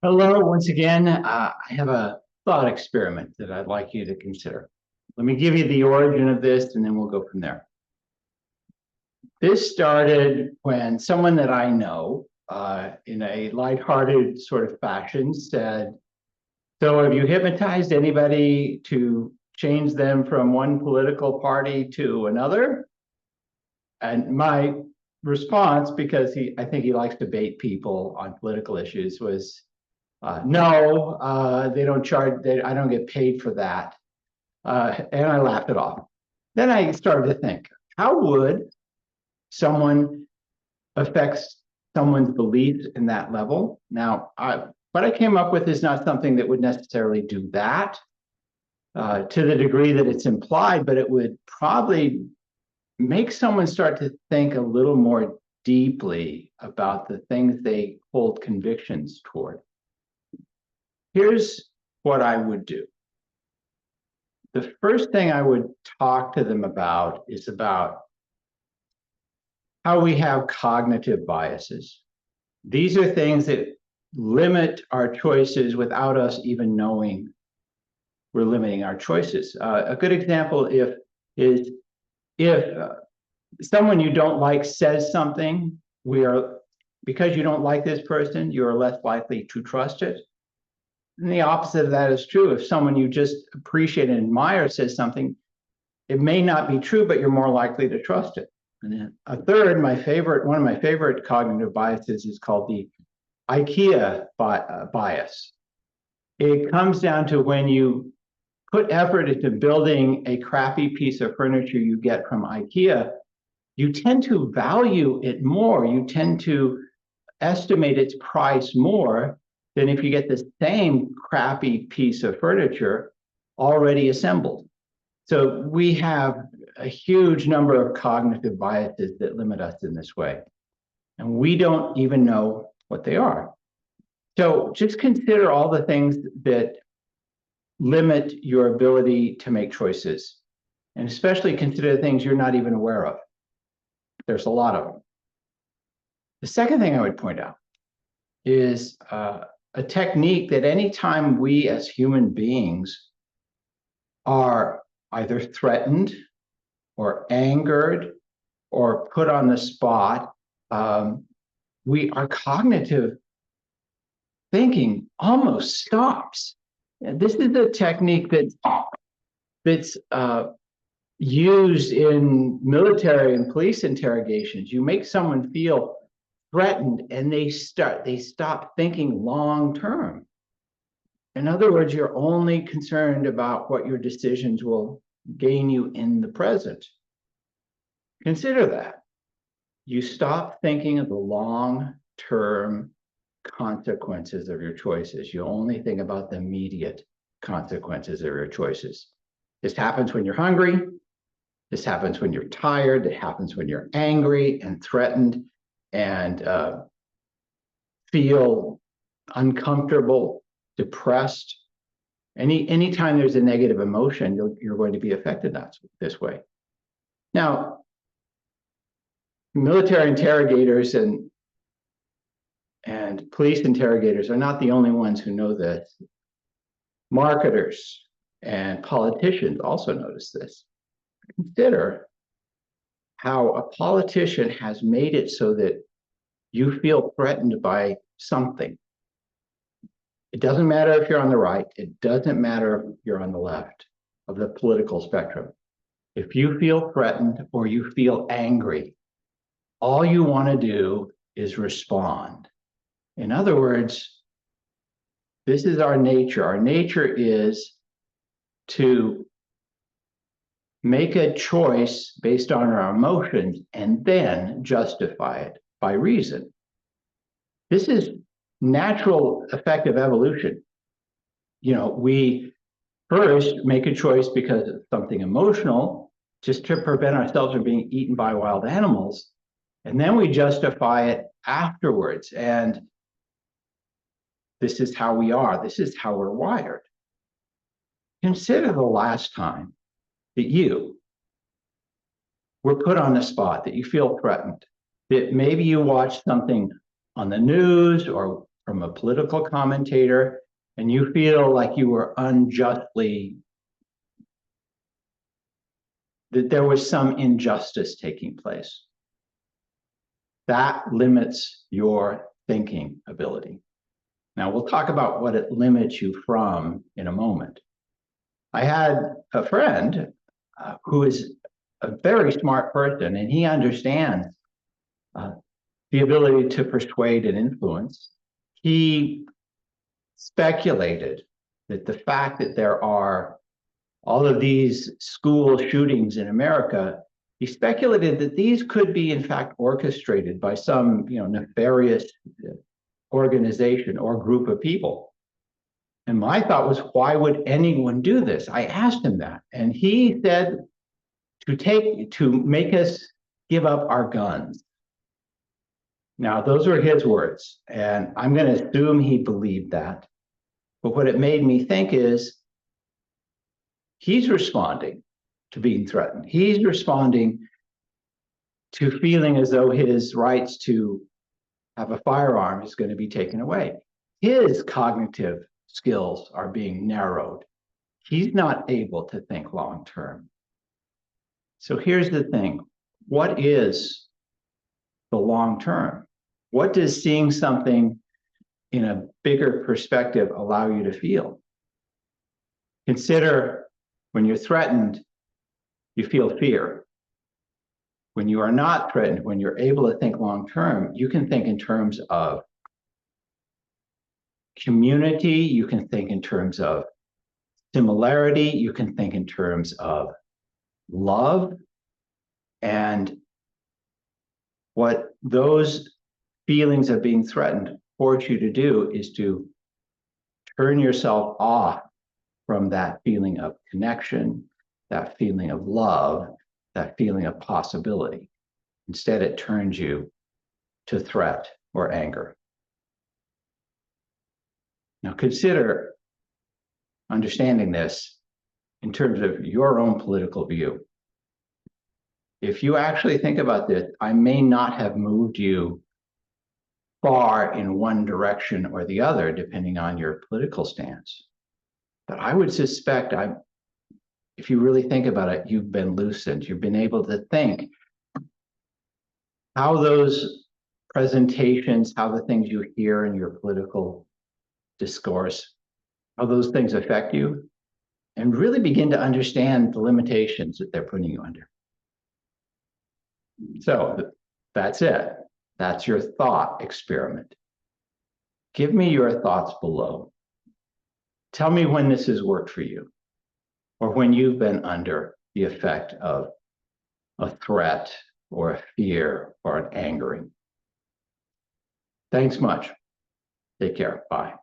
Hello, once again. I have a thought experiment that I'd like you to consider. Let me give you the origin of this, and then we'll go from there. This started when someone that I know, in a lighthearted sort of fashion, said, "So, have you hypnotized anybody to change them from one political party to another?" And my response, because I think he likes to bait people on political issues, was, no, they don't charge, I don't get paid for that. And I laughed it off. Then I started to think, how would someone affect someone's beliefs in that level? Now, what I came up with is not something that would necessarily do that to the degree that it's implied, but it would probably make someone start to think a little more deeply about the things they hold convictions toward. Here's what I would do. The first thing I would talk to them about is about how we have cognitive biases. These are things that limit our choices without us even knowing we're limiting our choices. A good example is if someone you don't like says something, because you don't like this person, you're less likely to trust it. And the opposite of that is true. If someone you just appreciate and admire says something, it may not be true, but you're more likely to trust it. And then a third, one of my favorite cognitive biases is called the IKEA bias. It comes down to when you put effort into building a crappy piece of furniture you get from IKEA, you tend to value it more. You tend to estimate its price more than if you get the same crappy piece of furniture already assembled. So we have a huge number of cognitive biases that limit us in this way, and we don't even know what they are. So just consider all the things that limit your ability to make choices, and especially consider the things you're not even aware of. There's a lot of them. The second thing I would point out is a technique that anytime we as human beings are either threatened or angered or put on the spot, our cognitive thinking almost stops. And this is a technique that's used in military and police interrogations. You make someone feel threatened and they stop thinking long term. In other words, you're only concerned about what your decisions will gain you in the present. Consider that. You stop thinking of the long-term consequences of your choices. You only think about the immediate consequences of your choices. This happens when you're hungry. This happens when you're tired. It happens when you're angry and threatened and feel uncomfortable, depressed. Anytime there's a negative emotion, you're going to be affected this way. Now, military interrogators and police interrogators are not the only ones who know this. Marketers and politicians also notice this. Consider how a politician has made it so that you feel threatened by something. It doesn't matter if you're on the right. It doesn't matter if you're on the left of the political spectrum. If you feel threatened or you feel angry, all you want to do is respond. In other words, this is our nature. Our nature is to make a choice based on our emotions and then justify it by reason. This is natural effect of evolution. We first make a choice because of something emotional, just to prevent ourselves from being eaten by wild animals. And then we justify it afterwards. And this is how we are. This is how we're wired. Consider the last time that you were put on the spot, that you feel threatened, that maybe you watched something on the news or from a political commentator and you feel like you were unjustly, that there was some injustice taking place. That limits your thinking ability. Now, we'll talk about what it limits you from in a moment. I had a friend who is a very smart person, and he understands the ability to persuade and influence. He speculated that the fact that there are all of these school shootings in America, he speculated that these could be, in fact, orchestrated by some, nefarious organization or group of people. And my thought was, why would anyone do this? I asked him that, and he said to make us give up our guns. Now, those were his words, and I'm going to assume he believed that. But what it made me think is, he's responding to being threatened. He's responding to feeling as though his rights to have a firearm is going to be taken away. His cognitive skills are being narrowed. He's not able to think long term. So here's the thing. What is the long term? What does seeing something in a bigger perspective allow you to feel? Consider when you're threatened, you feel fear. When you are not threatened, when you're able to think long term, you can think in terms of community, you can think in terms of similarity, you can think in terms of love. And what those feelings of being threatened force you to do is to turn yourself off from that feeling of connection, that feeling of love, that feeling of possibility. Instead, it turns you to threat or anger. Now, consider understanding this in terms of your own political view. If you actually think about this, I may not have moved you far in one direction or the other, depending on your political stance. But I would suspect, if you really think about it, you've been loosened. You've been able to think how those presentations, how the things you hear in your political discourse, how those things affect you, and really begin to understand the limitations that they're putting you under. So that's it. That's your thought experiment. Give me your thoughts below. Tell me when this has worked for you, or when you've been under the effect of a threat or a fear or an angering. Thanks much. Take care. Bye.